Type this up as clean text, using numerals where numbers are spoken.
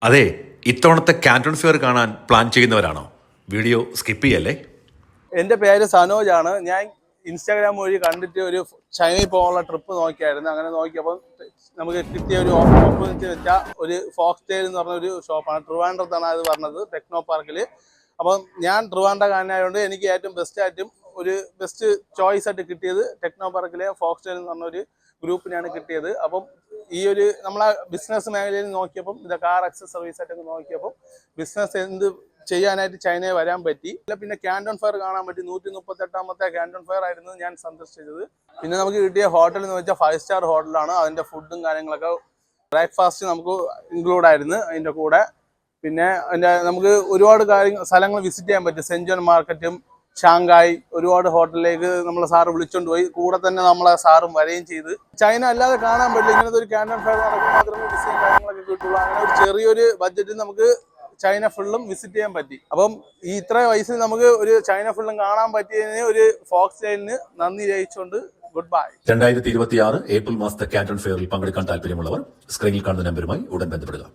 അതെ, ഇത്തവണത്തെ Canton fair കാണാൻ പ്ലാൻ ചെയ്യുന്നവരാണോ? വീഡിയോ സ്കിപ്പ് ചെയ്യല്ലേ. എൻ്റെ പേര് സനോജാണ്. ഞാൻ ഇൻസ്റ്റാഗ്രാം വഴി കണ്ടിട്ട് ഒരു ചൈനയിൽ പോകാനുള്ള ട്രിപ്പ് നോക്കിയായിരുന്നു. അങ്ങനെ നോക്കിയപ്പോൾ നമുക്ക് കിട്ടിയ ഒരു ഓപ്പ് എന്ന് വെച്ചാൽ ഒരു ഫോക്സ് ടെയിൽ എന്ന് പറഞ്ഞൊരു ഷോപ്പാണ്. ട്രിവാൻഡ്രത്താണ് അത് പറഞ്ഞത്, ടെക്നോ പാർക്കിൽ. അപ്പം ഞാൻ ട്രിവാൻഡ്രക്കാരനായതുകൊണ്ട് എനിക്ക് ഏറ്റവും ബെസ്റ്റായിട്ടും ഒരു ബെസ്റ്റ് ചോയ്സ് ആയിട്ട് കിട്ടിയത് ടെക്നോ പാർക്കിലെ ഫോക്സ് ടെയിൽ എന്ന് പറഞ്ഞൊരു ഗ്രൂപ്പിനാണ് കിട്ടിയത്. അപ്പം ഈ ഒരു നമ്മളെ ബിസിനസ് മേഖലയിൽ നോക്കിയപ്പം ഇത് കാർ അക്സസറീസ് ആയിട്ടൊക്കെ നോക്കിയപ്പോൾ ബിസിനസ് എന്ത് ചെയ്യാനായിട്ട് ചൈനയിൽ വരാൻ പറ്റി. പിന്നെ കാന്റൺ ഫെയർ കാണാൻ പറ്റി. 138ാമത്തെ കാന്റൺ ഫെയർ ആയിരുന്നു ഞാൻ സന്ദർശിച്ചത്. പിന്നെ നമുക്ക് കിട്ടിയ ഹോട്ടൽ എന്ന് വെച്ചാൽ 5 സ്റ്റാർ ഹോട്ടലാണ്. അതിൻ്റെ ഫുഡും കാര്യങ്ങളൊക്കെ ബ്രേക്ക്ഫാസ്റ്റ് നമുക്ക് ഇൻക്ലൂഡ് ആയിരുന്നു അതിൻ്റെ കൂടെ. പിന്നെ നമുക്ക് ഒരുപാട് സ്ഥലങ്ങൾ വിസിറ്റ് ചെയ്യാൻ പറ്റും. സെൻജോൺ മാർക്കറ്റും ഷാങ്കായ് ഒരുപാട് ഹോട്ടലിലേക്ക് നമ്മളെ സാറ് വിളിച്ചോണ്ട് പോയി. കൂടെ തന്നെ നമ്മളെ സാറും വരികയും ചെയ്ത്. ചൈന അല്ലാതെ കാണാൻ പറ്റില്ല. ഇങ്ങനത്തെ ഒരു കാന്റൺ ഫെയർ നടക്കുമ്പോൾ മാത്രമേ ഡിസൈൻ കാര്യങ്ങളൊക്കെ കിട്ടുള്ളൂ. അങ്ങനെ ഒരു ചെറിയൊരു ബഡ്ജറ്റിൽ നമുക്ക് ചൈന ഫുള്ളും വിസിറ്റ് ചെയ്യാൻ പറ്റി. അപ്പം ഈ ഇത്ര വയസ്സിൽ നമുക്ക് ഒരു ചൈന ഫുള്ളും കാണാൻ പറ്റിയതിന് ഒരു ഫോക്സ് ടെയിലിന് നന്ദി രഹിച്ചുകൊണ്ട് ഗുഡ് ബൈ. 2026 ഏപ്രിൽ മാസത്തെ കാന്റൺ ഫെയറിൽ പങ്കെടുക്കാൻ താല്പര്യമുള്ളവർ സ്ക്രീനിൽ കാണുന്ന നമ്പറുമായി ഉടൻ ബന്ധപ്പെടുക.